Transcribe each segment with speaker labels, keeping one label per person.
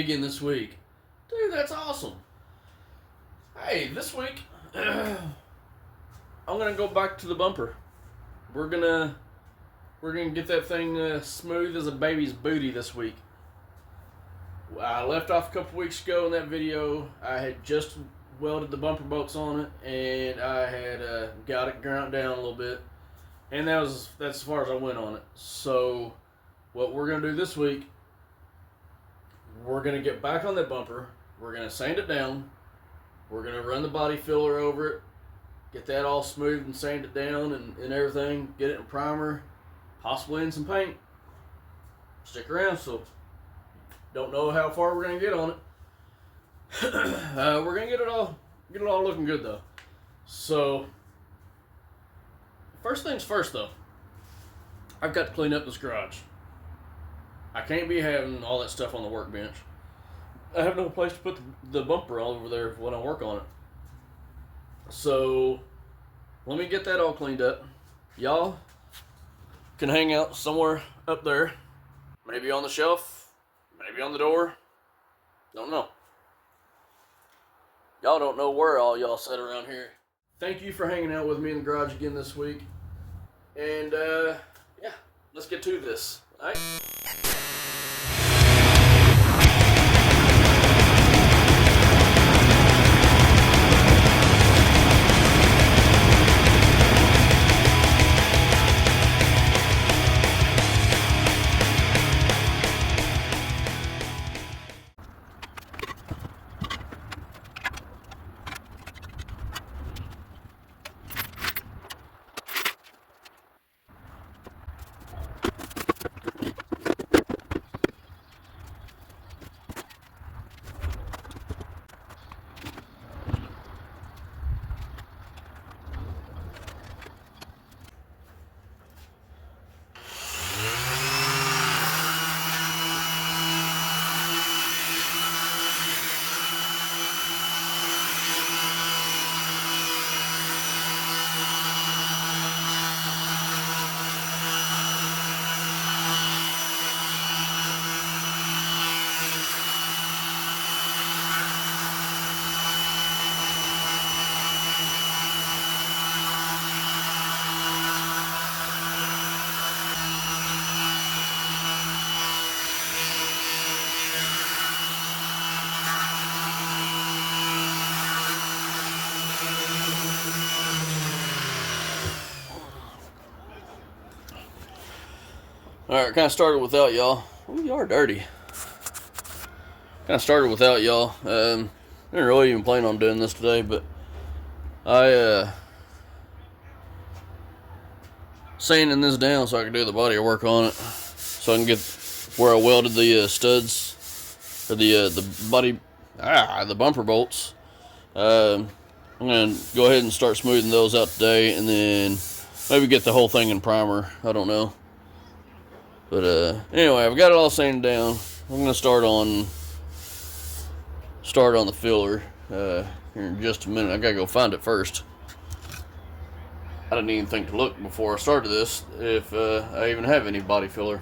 Speaker 1: again this week. Dude, that's awesome. Hey, this week, I'm gonna go back to the bumper. We're gonna get that thing smooth as a baby's booty this week. I left off a couple weeks ago in that video. I had just welded the bumper bolts on it, and I had got it ground down a little bit, and that's as far as I went on it. So, what we're gonna do this week, we're gonna get back on that bumper. We're gonna sand it down. We're gonna run the body filler over it, get that all smooth and sand it down and everything. Get it in primer, possibly in some paint. Stick around. So. Don't know how far we're gonna get on it. We're gonna get it all looking good though. So, first things first though, I've got to clean up this garage. I can't be having all that stuff on the workbench. I have no place to put the bumper all over there when I work on it. So, let me get that all cleaned up. Y'all can hang out somewhere up there, maybe on the shelf. Maybe on the door. Don't know. Y'all don't know where all y'all sit around here. Thank you for hanging out with me in the garage again this week. And, yeah, let's get to this. All right? Alright, kind of started without y'all. Oh, y'all are dirty. Kind of started without y'all. Didn't really even plan on doing this today, but I sanding this down so I can do the body work on it, so I can get where I welded the studs or the bumper bolts. I'm gonna go ahead and start smoothing those out today, and then maybe get the whole thing in primer. I don't know. But anyway, I've got it all sanded down. I'm gonna start on the filler here in just a minute. I gotta go find it first. I didn't even think to look before I started this if I even have any body filler.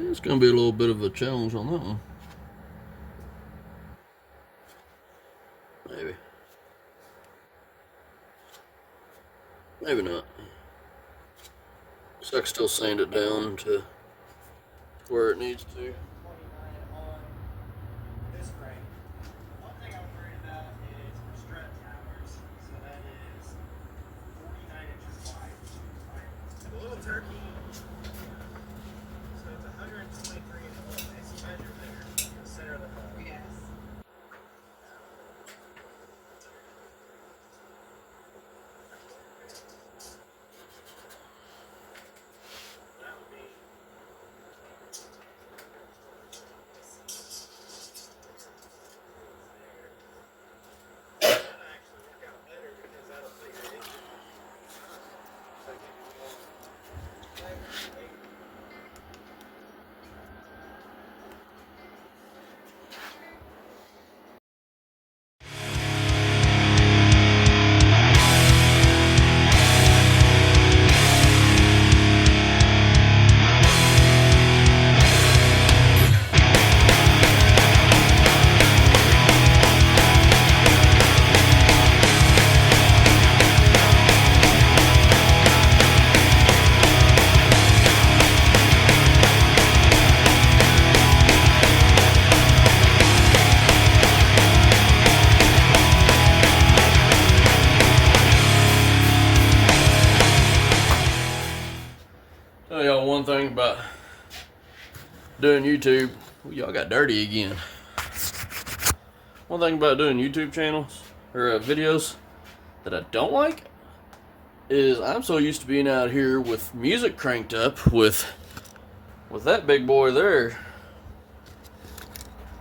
Speaker 1: It's going to be a little bit of a challenge on that one. Maybe not. So I can still sand it down to where it needs to. doing YouTube, y'all got dirty again. One thing about doing YouTube channels or videos that I don't like is I'm so used to being out here with music cranked up with that big boy there,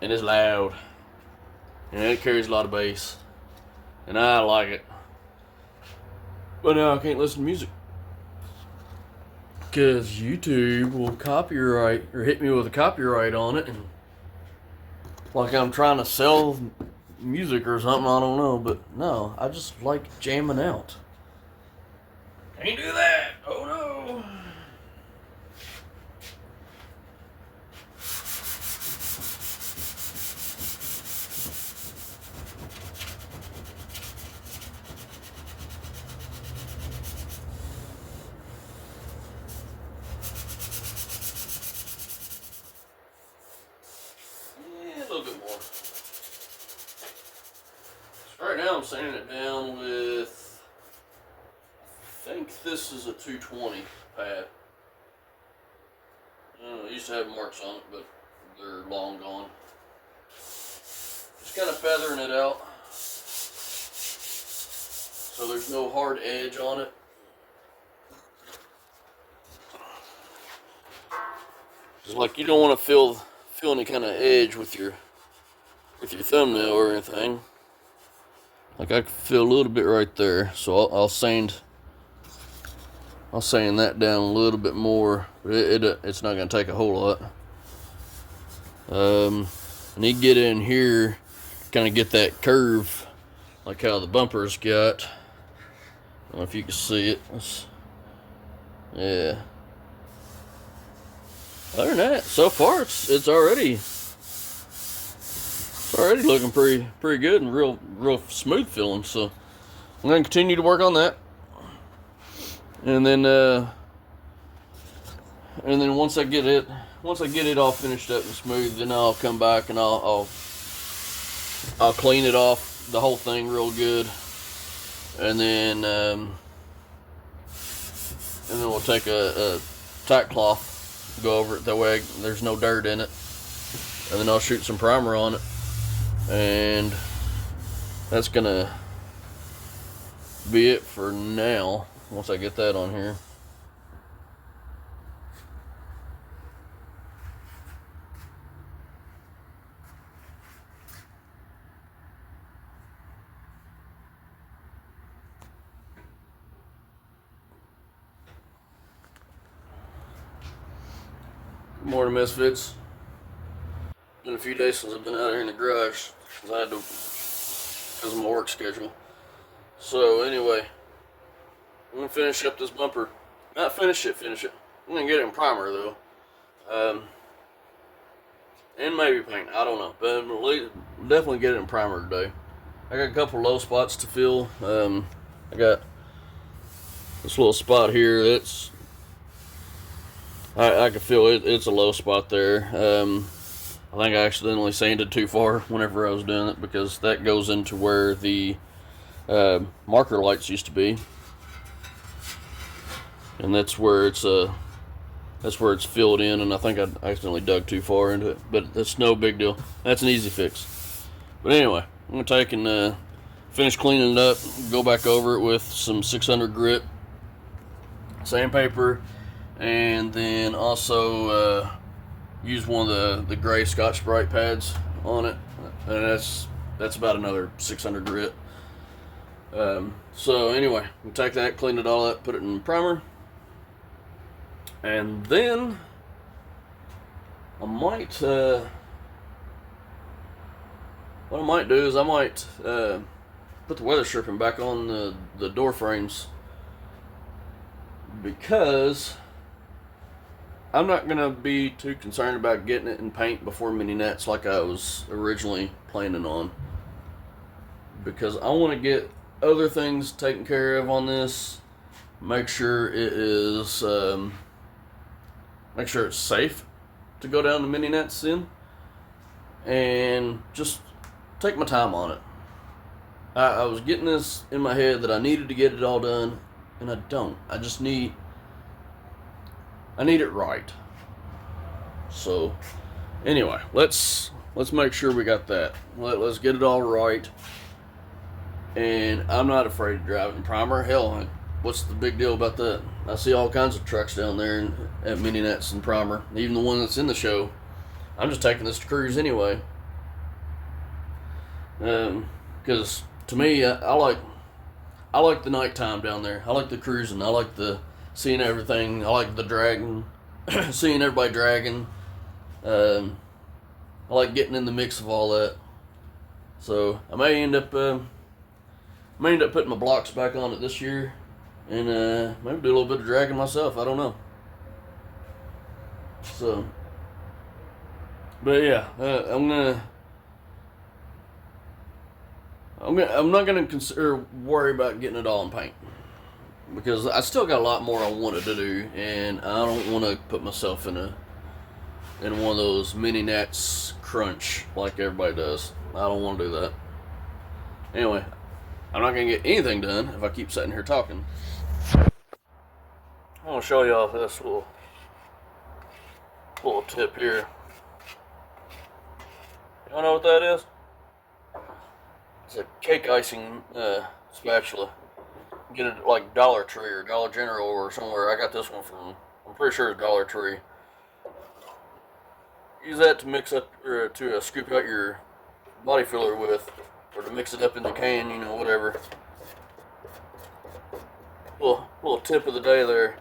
Speaker 1: and it's loud and it carries a lot of bass, and I like it. But now I can't listen to music because YouTube will copyright or hit me with a copyright on it, and like I'm trying to sell music or something, I don't know. But no, I just like jamming out. Can't do that. Oh no. Yeah, a little bit more. So right now I'm sanding it down with, I think this is a 220 pad. It used to have marks on it, but they're long gone. Just kind of feathering it out so there's no hard edge on it. It's like you don't want to feel any kind of edge with your thumbnail or anything. Like I can feel a little bit right there, so I'll sand that down a little bit more. It's not going to take a whole lot. I need to get in here, kind of get that curve, like how the bumper's got. I don't know if you can see it. Yeah. Other than that, so far it's already looking pretty good and real smooth feeling. So I'm gonna continue to work on that, and then once I get it all finished up and smooth, then I'll come back and I'll clean it off, the whole thing real good, and then we'll take a tack cloth, go over it, that way there's no dirt in it, and then I'll shoot some primer on it, and that's gonna be it for now once I get that on here. Good morning, Misfits. Been a few days since I've been out here in the garage because of my work schedule. So anyway, I'm gonna finish up this bumper. Not finish it. I'm gonna get it in primer though, and maybe paint. I don't know, but definitely get it in primer today. I got a couple low spots to fill. I got this little spot here. That's I can feel it. It's a low spot there. I think I accidentally sanded too far whenever I was doing it, because that goes into where the marker lights used to be, and that's where it's filled in, and I think I accidentally dug too far into it, but that's no big deal. That's an easy fix. But anyway, I'm gonna take and finish cleaning it up, go back over it with some 600 grit sandpaper, and then also use one of the gray Scotch-Brite pads on it, and that's about another 600 grit. So anyway, we'll take that, clean it all up, put it in primer, and then I might what I might do is I might put the weather stripping back on the door frames, because I'm not going to be too concerned about getting it in paint before mini nets like I was originally planning on, because I want to get other things taken care of on this, make sure it is make sure it's safe to go down the mini nets in, and just take my time on it. I was getting this in my head that I needed to get it all done, and I don't. I need it right. So anyway, let's make sure we got that. Let's get it all right. And I'm not afraid of driving primer. Hell, what's the big deal about that? I see all kinds of trucks down there at Mini Nets and primer, even the one that's in the show. I'm just taking this to cruise anyway. Because to me, I like the nighttime down there. I like the cruising. I like the seeing everything. I like the dragging, seeing everybody dragging. I like getting in the mix of all that. So I may end up putting my blocks back on it this year, and maybe do a little bit of dragging myself. I don't know. So, but yeah, I'm not gonna worry about getting it all in paint, because I still got a lot more I wanted to do, and I don't want to put myself in one of those mini nats crunch like everybody does. I don't want to do that. Anyway, I'm not gonna get anything done if I keep sitting here talking. I want to show y'all this little tip here. Y'all know what that is? It's a cake icing spatula. Get it like Dollar Tree or Dollar General or somewhere. I got this one from, I'm pretty sure it's Dollar Tree. Use that to mix up, or to scoop out your body filler with, or to mix it up in the can, whatever. Little tip of the day there.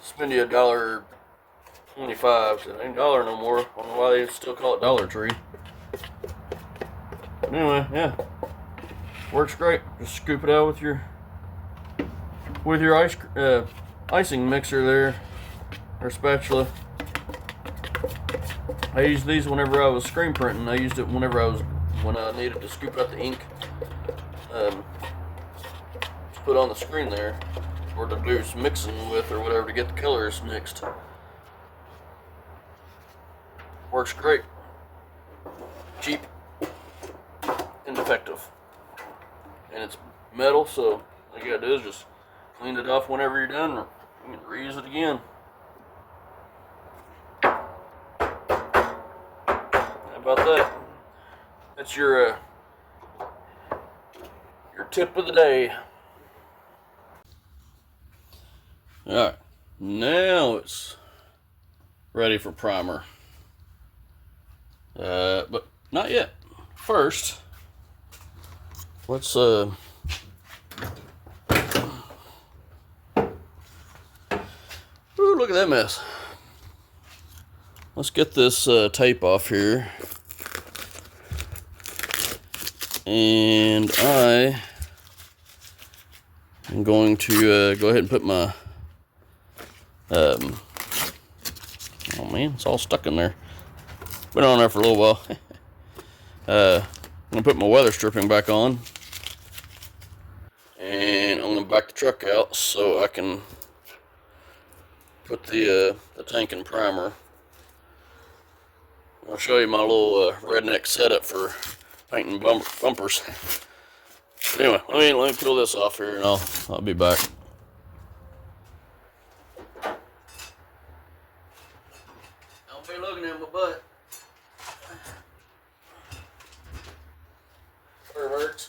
Speaker 1: Spend you $1.25. It ain't $1 no more. I don't know why they still call it Dollar Tree. But anyway, yeah, works great. Just scoop it out with your icing mixer there, or spatula. I used these whenever I was screen printing. I used it when I needed to scoop out the ink to put on the screen there, or to do some mixing with, or whatever, to get the colors mixed. Works great. Cheap and effective. And it's metal, so all you gotta do is just clean it off whenever you're done, or you can reuse it again. How about that? That's your tip of the day. Alright, now it's ready for primer. But not yet. First, let's ooh, look at that mess. Let's get this tape off here. And I am going to go ahead and put my oh man, it's all stuck in there. Been on there for a little while. I'm gonna put my weather stripping back on, and I'm gonna back the truck out so I can put the tank in primer. I'll show you my little redneck setup for painting bumpers. Anyway, let me peel this off here, and I'll be back. Don't be looking at my butt. Where it hurts.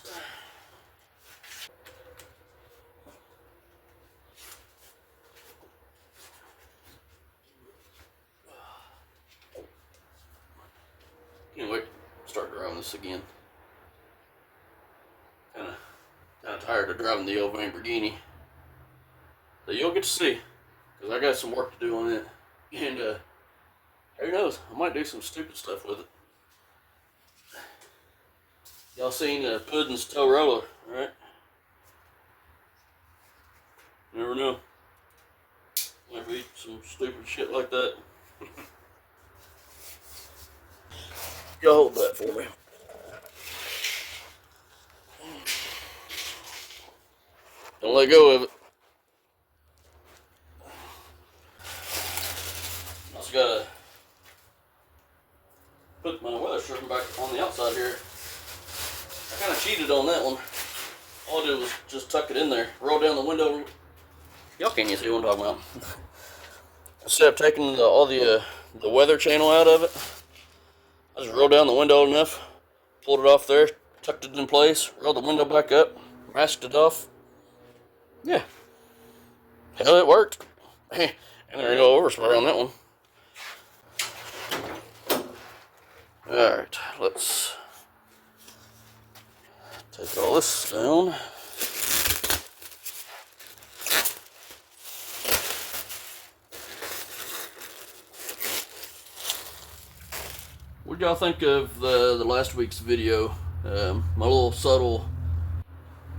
Speaker 1: Anyway, start driving this again. Kind of tired of driving the old Lamborghini. So you'll get to see, because I got some work to do on it, and who knows, I might do some stupid stuff with it. Y'all seen Puddin's tow roller, right? Never know. Might be some stupid shit like that. Y'all hold that for me. Don't let go of it. I just gotta put my weather stripping back on the outside here. I kind of cheated on that one. All I did was just tuck it in there, roll down the window. Y'all can't even see what I'm talking about. Instead of taking all the the weather channel out of it. I just rolled down the window enough, pulled it off there, tucked it in place, rolled the window back up, masked it off. Yeah. Hell, it worked. And there ain't no overspray on that one. Alright, let's take all this down. What y'all think of the last week's video? My little subtle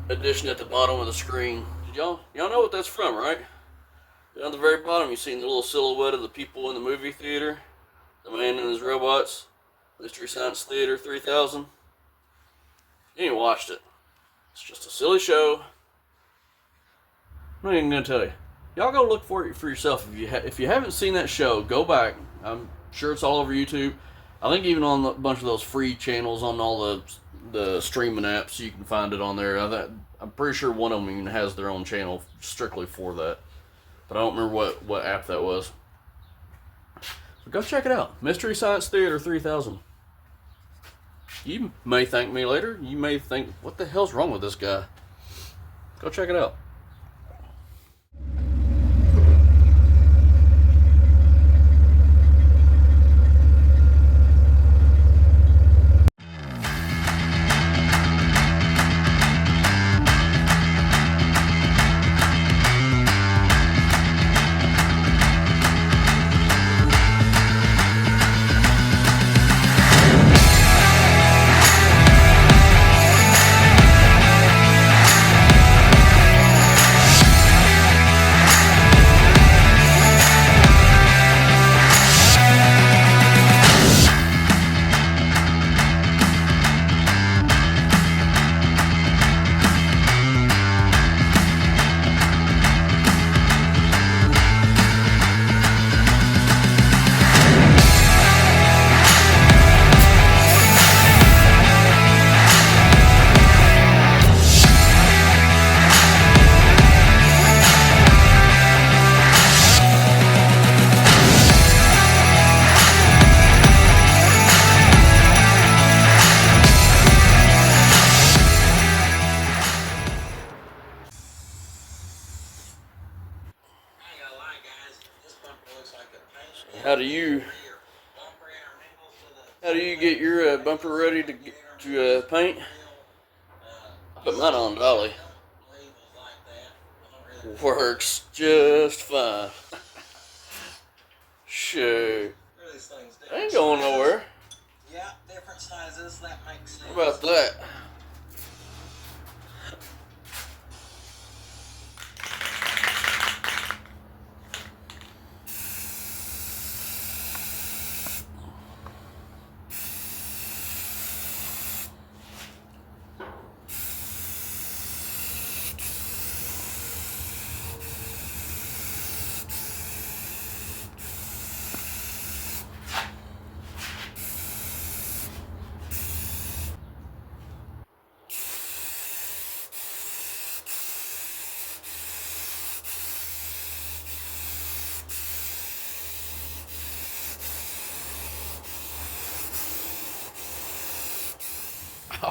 Speaker 1: addition at the bottom of the screen. Did y'all know what that's from, right? Down at the very bottom, you seen the little silhouette of the people in the movie theater, the man and his robots, Mystery Science Theater 3000. You ain't watched it. It's just a silly show. I'm not even gonna tell you. Y'all go look for it for yourself. If you haven't seen that show, go back. I'm sure it's all over YouTube. I think even on a bunch of those free channels on all the streaming apps, you can find it on there. I'm pretty sure one of them even has their own channel strictly for that. But I don't remember what app that was. So go check it out. Mystery Science Theater 3000. You may thank me later. You may think, what the hell's wrong with this guy? Go check it out. How do you get your bumper ready to paint? I put mine on dolly. Works just fine. Shoot. Ain't going nowhere.
Speaker 2: Yeah, different sizes, that makes sense.
Speaker 1: What about that?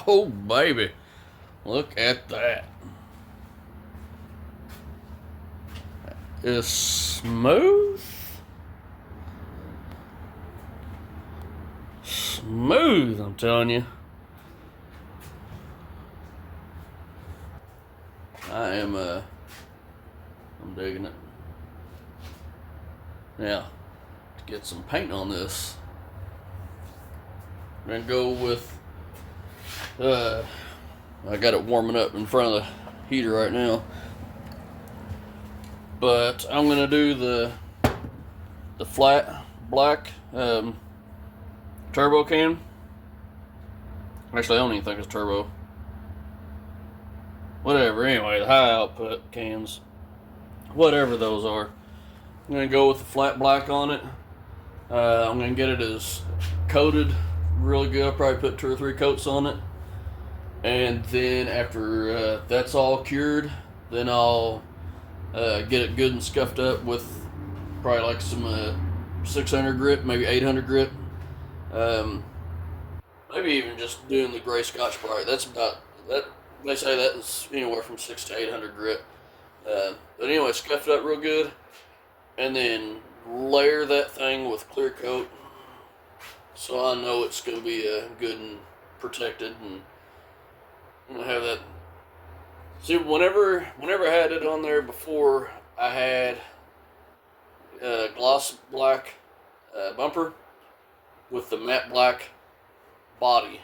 Speaker 1: Oh, baby. Look at that. It's smooth. Smooth, I'm telling you. I'm digging it. Now, to get some paint on this, I'm gonna go with I got it warming up in front of the heater right now, but I'm gonna do the flat black turbo can. Actually, I don't even think it's turbo. Whatever. Anyway, the high output cans, whatever those are. I'm gonna go with the flat black on it. I'm gonna get it as coated really good. I'll probably put 2 or 3 coats on it. And then after that's all cured, then I'll get it good and scuffed up with probably like some 600 grit, maybe 800 grit. Maybe even just doing the gray Scotch Brite. That's about that. They say that is anywhere from 600 to 800 grit. But anyway, scuff it up real good, and then layer that thing with clear coat, so I know it's going to be good and protected, and I'm gonna have that. See, whenever I had it on there before, I had gloss black bumper with the matte black body,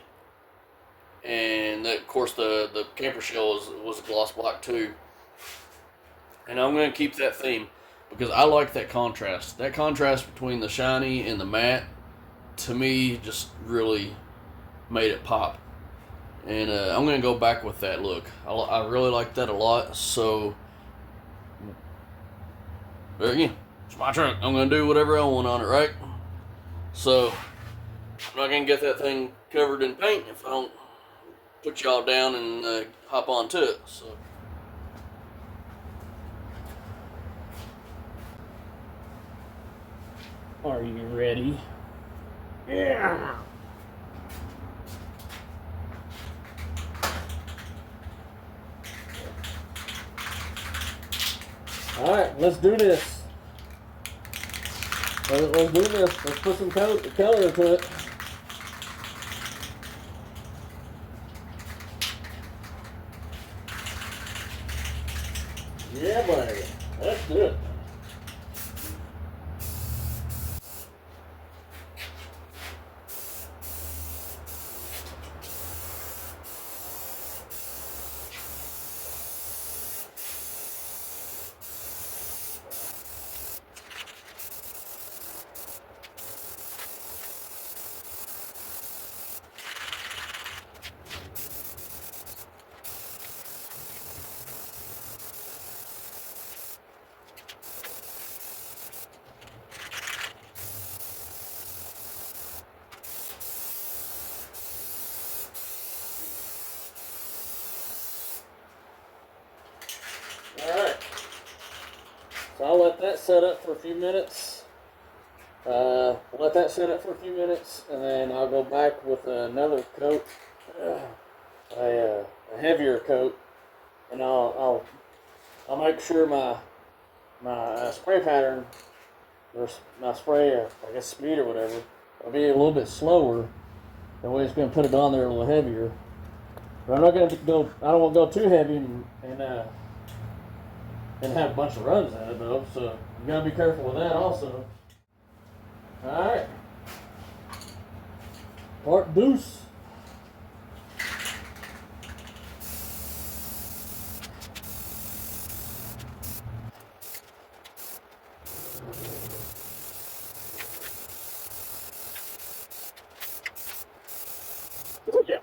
Speaker 1: and of course the camper shell was a gloss black too. And I'm gonna keep that theme because I like that contrast. That contrast between the shiny and the matte, to me, just really made it pop. And I'm gonna go back with that look. I really like that a lot. So there again, it's my truck. I'm gonna do whatever I want on it, right? So I'm not gonna get that thing covered in paint if I don't put y'all down and hop onto it. So
Speaker 3: Are you ready? Yeah. All right, let's do this. Let's do this. Let's put some color into it. Yeah, buddy. Let's do it. Alright, so I'll let that set up for a few minutes. Let that set up for a few minutes, and then I'll go back with another coat, a heavier coat, and I'll make sure my spray pattern, or my spray, I guess speed or whatever, will be a little bit slower. That way it's going to put it on there a little heavier. But I'm not going to go. I don't want to go too heavy and have a bunch of runs in it though, so you gotta be careful with that also. Alright. Part deuce. Yeah.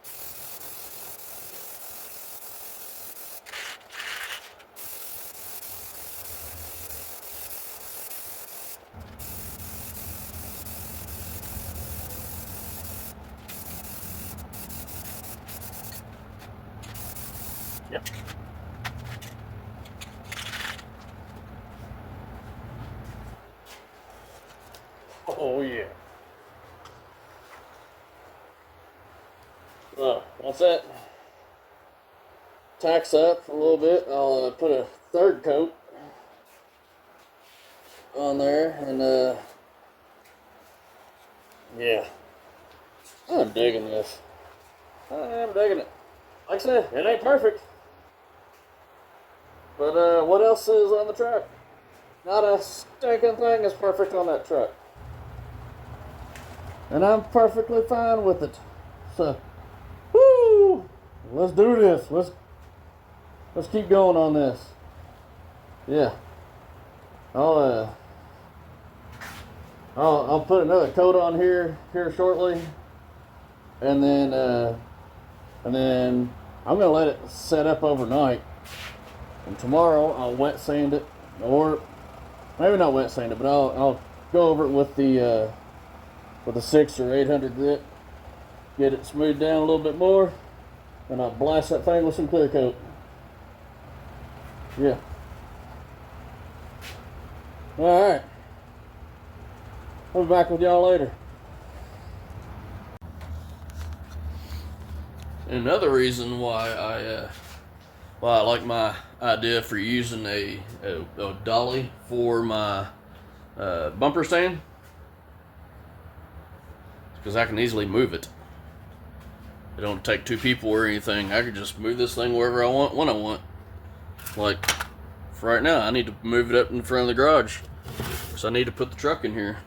Speaker 3: Yep. Oh yeah. Once that tacks up a little bit, I'll put a third coat on there, and yeah, I'm digging this. I am digging it. Like I said, it ain't perfect. But what else is on the truck? Not a stinking thing is perfect on that truck. And I'm perfectly fine with it. So, woo! Let's do this. Let's keep going on this. Yeah. I'll put another coat on here shortly. And then I'm gonna let it set up overnight. And tomorrow I'll wet sand it, or maybe not wet sand it, but I'll go over it with the 600 or 800 grit, get it smoothed down a little bit more, and I'll blast that thing with some clear coat. Yeah. All right. I'll be back with y'all later.
Speaker 1: Another reason why I like my idea for using a dolly for my bumper stand, because I can easily move it. It don't take two people or anything. I could just move this thing wherever I want, when I want. Like, for right now, I need to move it up in front of the garage, so I need to put the truck in here.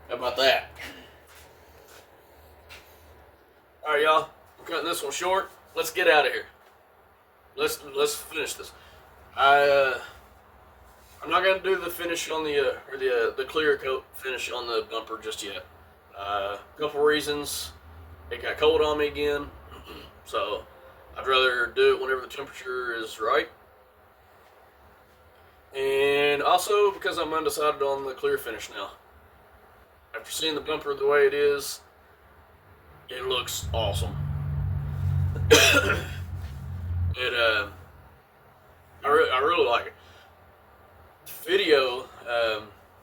Speaker 1: How about that? Alright, y'all. I'm cutting this one short. Let's get out of here. Let's finish this. I'm not gonna do the finish on the clear coat finish on the bumper just yet. A couple reasons. It got cold on me again, so I'd rather do it whenever the temperature is right. And also because I'm undecided on the clear finish now. After seeing the bumper the way it is, it looks awesome. I really like it. Video,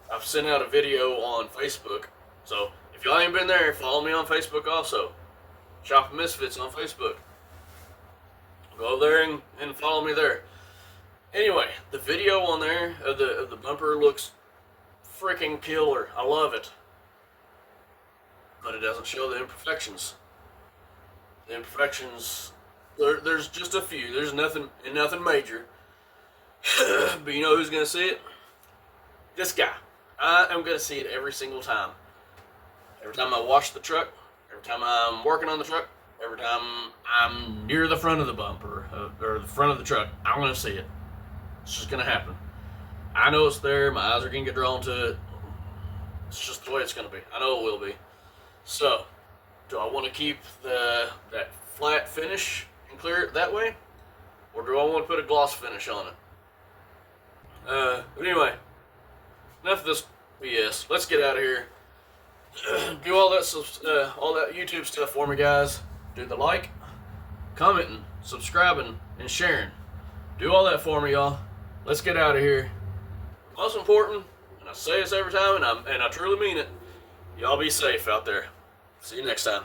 Speaker 1: I've sent out a video on Facebook, so if y'all ain't been there, follow me on Facebook also. Shop Misfits on Facebook. Go over there and follow me there. Anyway, the video on there of the bumper looks freaking killer. I love it. But it doesn't show the imperfections. The imperfections, there's just a few. There's nothing major. But you know who's gonna see it? This guy. I am gonna see it every single time. Every time I wash the truck, every time I'm working on the truck, every time I'm near the front of the bumper or the front of the truck, I'm gonna see it. It's just gonna happen. I know it's there. My eyes are gonna get drawn to it. It's just the way it's gonna be. I know it will be. So, do I want to keep that flat finish and clear it that way, or do I want to put a gloss finish on it? But anyway, enough of this BS. Let's get out of here. Do all that YouTube stuff for me, guys. Do the like, commenting, subscribing, and sharing. Do all that for me, y'all. Let's get out of here. Most important, and I say this every time, and I truly mean it. Y'all be safe out there. See you next time.